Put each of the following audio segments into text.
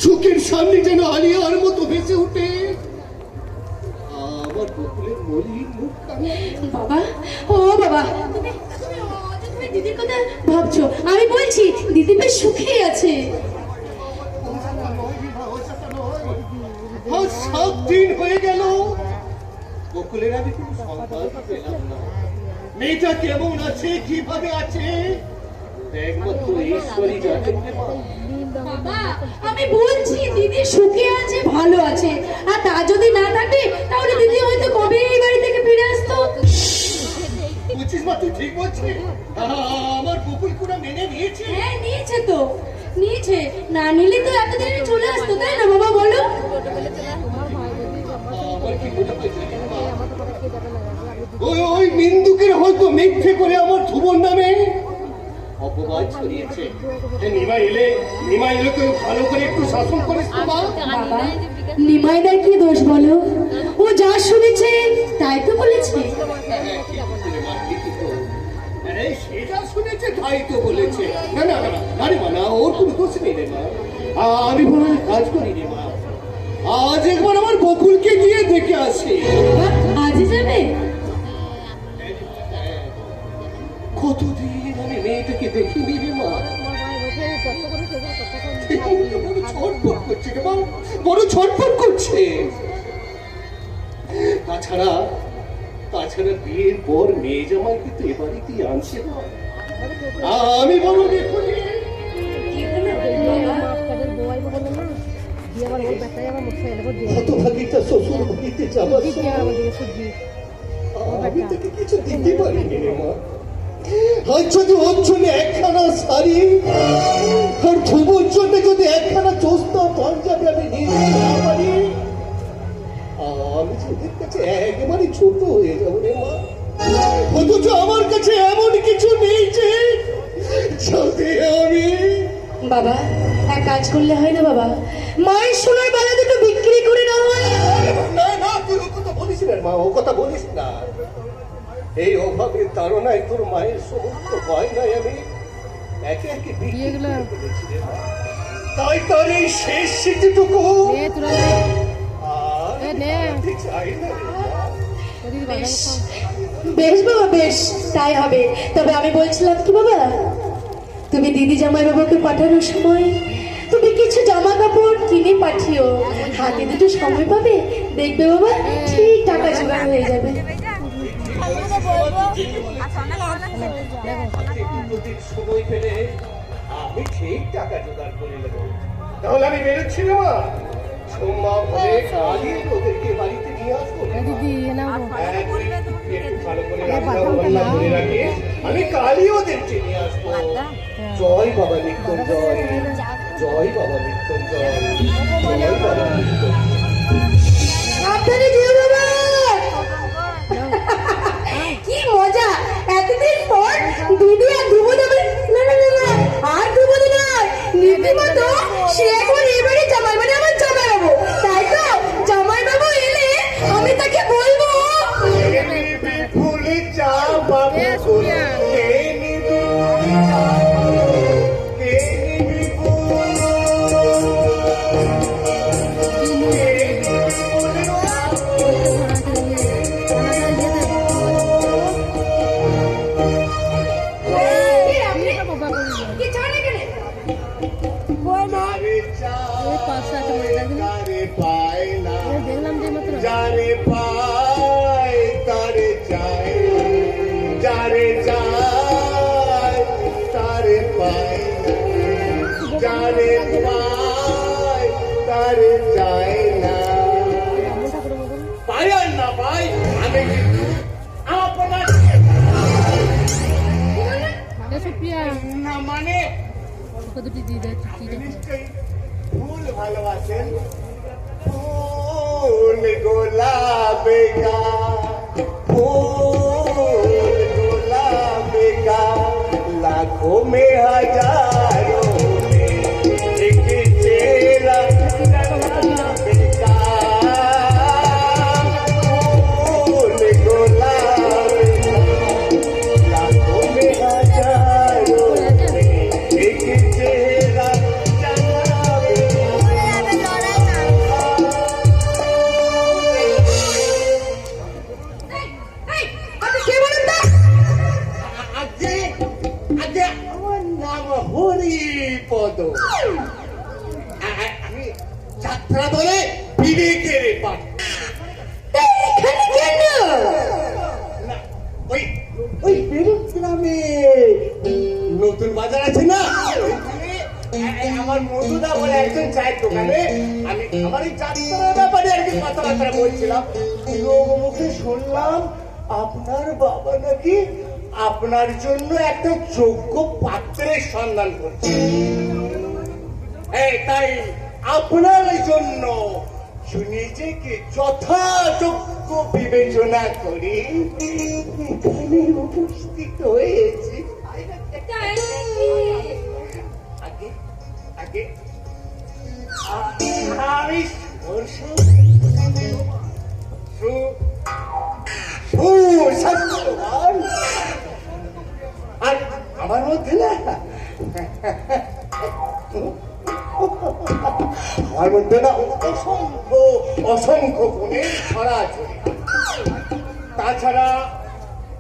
চোখের সামনে যেন আলিয়ার মতো ভেসে উঠে আমার বকুলের মলিন মুখখানা। বাবা, ও বাবা, তুমি দিদির কথা ভাবছো? আমি বলছি দিদি বেশ সুখেই আছে। 7 দিন হয়ে গেল বকুলের আমি কোনো সংবাদ পেলাম না। মেয়েটা কেমন আছে, কিভাবে আছে একমাত্র ঈশ্বরই জানেন। বাবা, আমি বলছি দিদি সুখে আছে, ভালো আছে। আর তা যদি না থাকে তাহলে দিদি হয়তো কবে এই বাড়ি থেকে ফিরে আসতো। বুঝছিস মা, তুই ঠিক বলছিস? আমার বকুল পুরো মেনে নিয়েছে। হ্যাঁ, নিয়েছে তো, নিয়েছে। না নিলে তো এতদিনে চলে আসতো, তাই না বাবা বলো? ওই নিন্দুকের হয়তো মিথ্যে করে আমার ধুবন নামে অপবাদ ছড়িয়েছে। নিমাই এলে তো ভালো করে একটু শাসন করিস তো মা। বাবা, নিমাইদার কি দোষ বলো? ও যা শুনেছে তাই তো বলেছে। সেটা শুনেছে তাই তো বলেছে। না না না, আরে মা না, ওর কোনো দোষ নেই রে মা। আমি কোনো কাজ করি রে মা। আজ একবার আমার বকুলকে গিয়ে দেখে আসি। আজই যাবে? কতদিন আমি মেয়েটাকে দেখিনি রে মা। বড় ছটফট করছে রে মা, বড় ছটফট করছে। তাছাড়া বিয়ের পর মেয়ে জামাইকে তো এবারেতেই আনছে না। আমি বলো দেখুন হতভাগিটা শ্বশুর বাড়িতে যাবার আমি তাকে কিছু দিতে পারিনি রে মা। আর যদি ওর জন্য একখানা শাড়ি আর ধুবোর জন্য যদি একখানা চোস্তা পাঞ্জাবি আমি নিয়ে যেতে না পারি, আমি ওদের কাছে একেবারে ছোট হয়ে যাবো রে মা। অথচ আমার কাছে এমন কিছু নেই যে যাতে আমি। বাবা, এক কাজ করলে হয় না বাবা? মায়ের সোনার বালা দুটো বিক্রি করে না হয়? না না, তুই ও কথা বলিস না মা, ও কথা বলিস না। এই অভাবের তাড়নায় তোর মায়ের সমস্ত গয়নায় আমি একে একে বিক্রি করে ফেলেছি রে মা। তাই তার এই শেষ স্মৃতিটুকু চাই না রে মা। বেশ বাবা, বেশ তাই হবে। তবে আমি বলছিলাম কি বাবা, তুমি দিদি জামাই বাবাকে পাঠানোর সময় তুমি কিছু জামা কাপড় কিনে পাঠিও। হাতে দুটো সময় পাবে, দেখবে বাবা ঠিক টাকা জোগাড় হয়ে যাবে। সময় পেলে আমি ঠিক টাকা জোগাড় করে নেবো। তাহলে আমি বেরোচ্ছি না মা। সোমবার হলে কালই ওদেরকে বাড়িতে নিয়ে আসবো। ভালো করে রান্না করে রাখিস, আমি কালই ওদেরকে নিয়ে আসবো। জয় বাবা মৃত্যুঞ্জয়, জয় বাবা মৃত্যুঞ্জয়, জয় বাবা মৃত্যুঞ্জয়। সাবধানে যেও বাবা। কি মজা, এতদিন পর দিদি আর দুবো যাবে। না না না না, আর দুবো নয়, রীতিমতো সে এখন এবারে জামাই, মানে আমার জামাই বাবু। তাই তো জামাই বাবু এলে আমি তাকে বলবো ফুলি চা বাবু যারে পাই তারে চাই, যারে চাই তারে পাই, যারে পাই তারে চাই না। পাই আর না পাই আমি কিন্তু আমার না মানে ভুল ভালোবাসেন। फूल गुलाब का, फूल गुलाब का, लाखों में हजारों में एक चेहरा गुलाब का। फूल गुलाब का, लाखों में हजारों में एक चेहरा गुलाब का। আমি যাত্রা দলে বিবেকের পাঠ। এখানে কেন? না, ওই ওই বেলুন গ্রামে নতুন বাজার আছে না, ওইখানে আমার মধুদা বলে একজন চায়ের দোকানে আমি আমার এই যাত্রার ব্যাপারে আর কি কথাবার্তা বলছিলাম। লোক মুখে শুনলাম আপনার বাবা নাকি আপনার জন্য একটা যোগ্য পাত্রের সন্ধান করছে। তাই আপনার জন্য নিজেকে যথাযোগ্য বিবেচনা করে এখানে উপস্থিত হয়েছি। আগে আগে আমি সুস্বাস্থ্যবান আর আমার মধ্যে না আমার মধ্যে না অসংখ্য অসংখ্য গুণের ছড়াছড়ি। তাছাড়া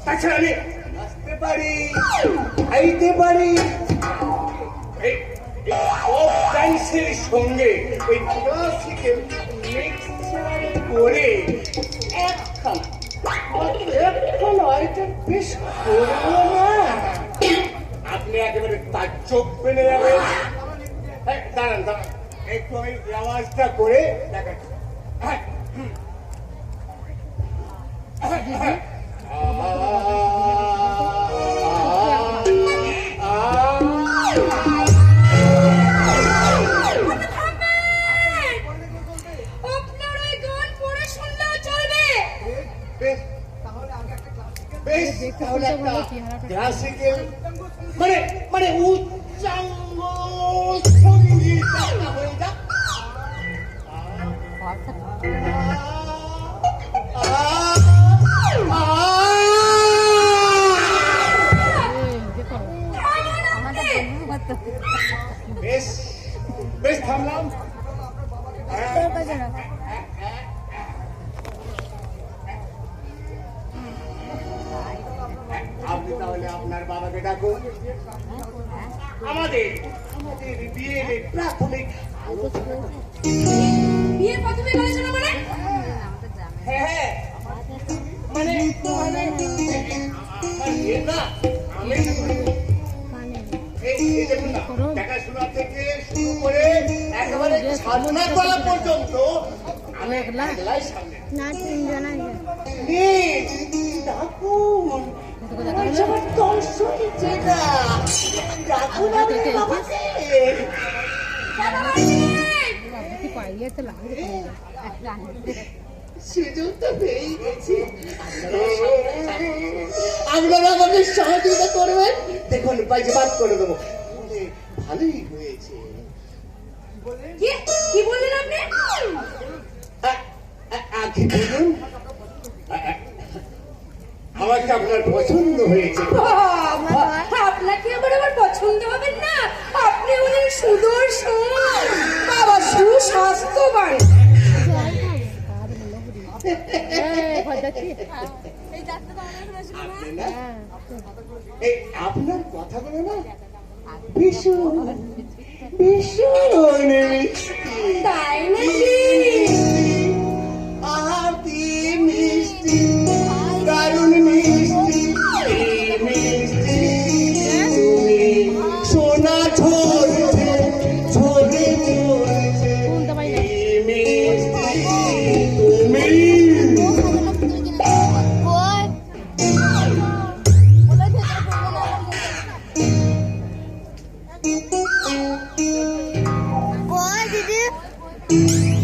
তাছাড়া আমি নাচতে পারি, খাইতে পারি, ডান্সের সঙ্গে ওই ক্লাসিক্যাল মিক্সচার করে একখানা আইটেম বেশ করবো না, আপনি একেবারে তাজ্জব পেলে যাবেন। দাঁড়ান দাঁড়ান, একটু আমি আওয়াজটা করে দেখাচ্ছি। ক্লাসিক্যাল মানে মানে উচ্চাঙ্গ সঙ্গীত হয়ে যাক। বেশ বেশ থামলাম। আপনি তাহলে আপনার বাবাকে ডাকুন। আমাদের আমাদের বিয়ের প্রাথমিক বিয়ে প্রাথমিক আলোচনা মানে? হ্যাঁ মানে না আমি এই দেখুন না, দেখাশোনা থেকে শুরু করে একেবারে সাধনা করা পর্যন্ত আমি একলাই সামনে। ডাকুন আমার দর্শনই চেনা, ডাকুন আমার বাবাকে। সুযোগটা পেয়ে গেছি, আপনারা আমাকে সহযোগিতা করবেন। দেখুন বাজবাত করে দেবো। ভালোই হয়েছে। কি বললেন আপনি? আগে বলুন, আমাকে আপনার পছন্দ হয়েছে। আপনাকে আমার পছন্দ হবে না? আপনি হলেন সুদর্শন, বাবা সুস্বাস্থ্যবান। আপনার কথাগুলো না ভীষণ ভীষণ মিষ্টি। তাই নাকি? আতি মিষ্টি, দারুণ মিষ্টি, মিষ্টি তুমি সোনা ঝরছে ঝরে ঝরছে মিষ্টি তুমি।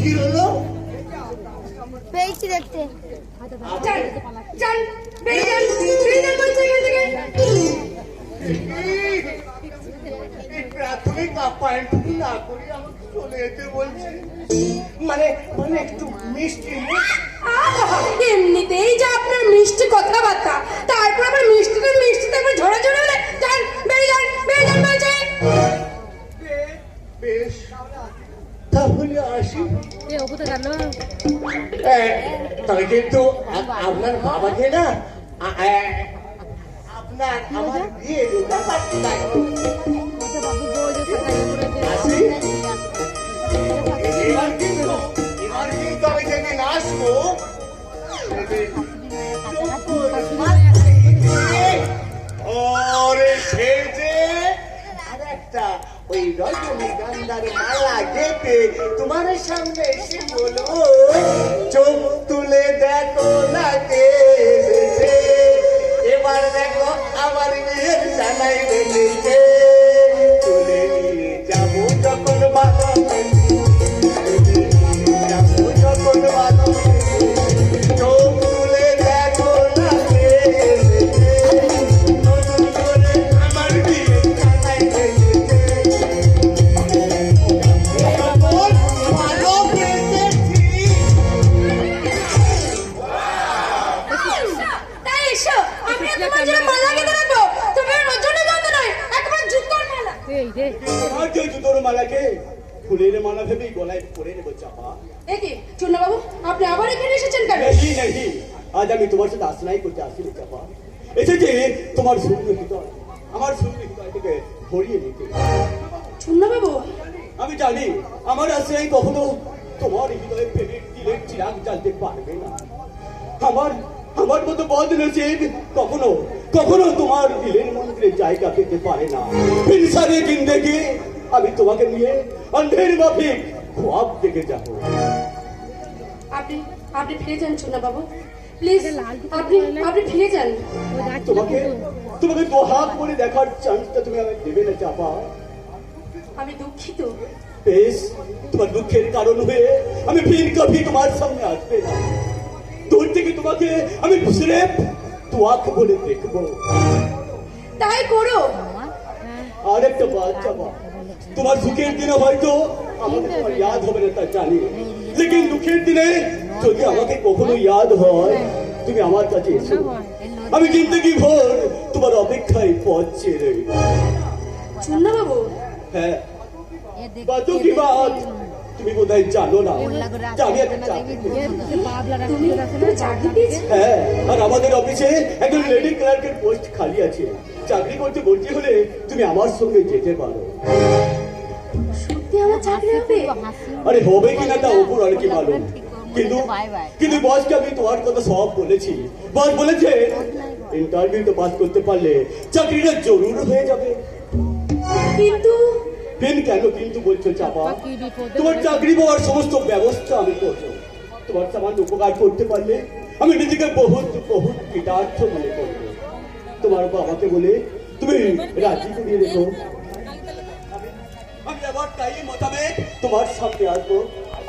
কি হলো? পেয়েছি দেখতে। চল চল বেরিয়ে যান, বেরিয়ে যান বলছি এখান থেকে। প্রাথমিক আপ্যায়ন না করে আমাকে চলে যেতে বলছে। মানে মানে একটু মিষ্টি এমনিতেই যে আপনার মিষ্টি কথাবার্তা, তারপর আবার মিষ্টিতে মিষ্টিতে আবার ঝরে ঝরে বলে যান, বেরিয়ে যান, বেরিয়ে যান বলছে। বেশ তাহলে আসি। তবে কিন্তু আপনার বাবাকে না আপনার আমার বিয়ের ব্যাপারটা আসি। ওরে সে যে আরেকটা ওই রজনীগন্ধার মালা গেতে তোমার সামনে এসে বলো, চোখ তুলে দেখো না কে এসেছে, এবার দেখো আমার বিয়ের জানাই বেঁধেছে, চলে নিয়ে যাবো যখন বাঁধবে, যাবো যখন বাঁধবে, চোখ তুলে দেখো না কে এসেছে, নতুন করে আমার বিয়ের জানাই বেঁধেছে, এমন ভালো পেয়েছি। তাই এসো, আমিও তোমার জন্য মালা গেঁথে রাখবো। তবে রজনীগন্ধা নয়, একবার জুতোর মালা। আর কেউ জুতোর মালাকে ফুলের মালা ভেবেই গলায় পরে নেবো চাপা। এ কি চূর্ণবাবু, আপনি আবার এখানে এসেছেন কেন? নেহি নেহি, আজ আমি তোমার সাথে আশ্রয় করতে আসিনি চাপা, এসেছে তোমার শূন্য হৃদয়, আমার শূন্য হৃদয়টাকে ভরিয়ে নিতে। চূর্ণবাবু, আমি জানি আমার আশ্রয় কখনো তোমার হৃদয়ে প্রেমের দিলের চিরাগ জ্বালতে পারবে না। আমার মতো বদনসিব কখনো কখনো তোমার দিলের মন্দিরে জায়গা পেতে পারে না। ইনসানি জিন্দেগি আমি তোমাকে নিয়ে অন্ধের মাফিক খোয়াব দেখে যাবো। আপনি আপনি ফিরে যান চূর্ণবাবু, প্লিজ আপনি আপনি ফিরে যান। তোমাকে তোমাকে দোহাত করে দেখার চান্সটা তুমি আমাকে দেবে না চাপা। আমি দুঃখিত। বেশ, তোমার দুঃখের কারণ হয়ে আমি ফির কভি তোমার সামনে আসবে না। দূর থেকে তোমাকে আমি সিরেফ তোয়াক বলে দেখবো। তাই করো। আর একটা বাদ চাপা, তোমার সুখের দিনে হয়তো আমাকে তোমার ইয়াদ হবে না তা জানি, লেকিন দুঃখের দিনে যদি আমাকে কখনো ইয়াদ হয় তুমি আমার কাছে এসো, আমি জিন্দগি ভর তোমার অপেক্ষায় পথ চেয়ে রইব। চূর্ণবাবু, হ্যাঁ, বাদু কি বাদ, তুমি বোধহয় জানো না যে আমি একটা চাকরি করি। তুমি চাকরি পেয়েছো? হ্যাঁ, আর আমাদের অফিসে একজন লেডি ক্লার্কের পোস্ট খালি আছে। চাকরি করতে ভর্তি হলে তুমি আমার সঙ্গে যেতে পারো। সত্যি আমার চাকরি হবে? আরে হবে কিনা তা উপর আর কি ভালো, কিন্তু কিন্তু বসকে আমি তোমার কথা সব বলেছি। বস বলেছে ইন্টারভিউটা পাস করতে পারলে চাকরিটা জরুর হয়ে যাবে। কিন্তু কেন কিন্তু বলছো চাপা? তোমার চাকরি পাওয়ার সমস্ত ব্যবস্থা আমি করবো। তোমার সামান্য উপকার করতে পারলে আমি নিজেকে বহুত বহুত কৃতার্থ মনে করবো। তোমার বাবাকে বলে তুমি রাজি করিয়ে রেখো। আমি আবার তাই মোতাবেক তোমার সামনে আসবো।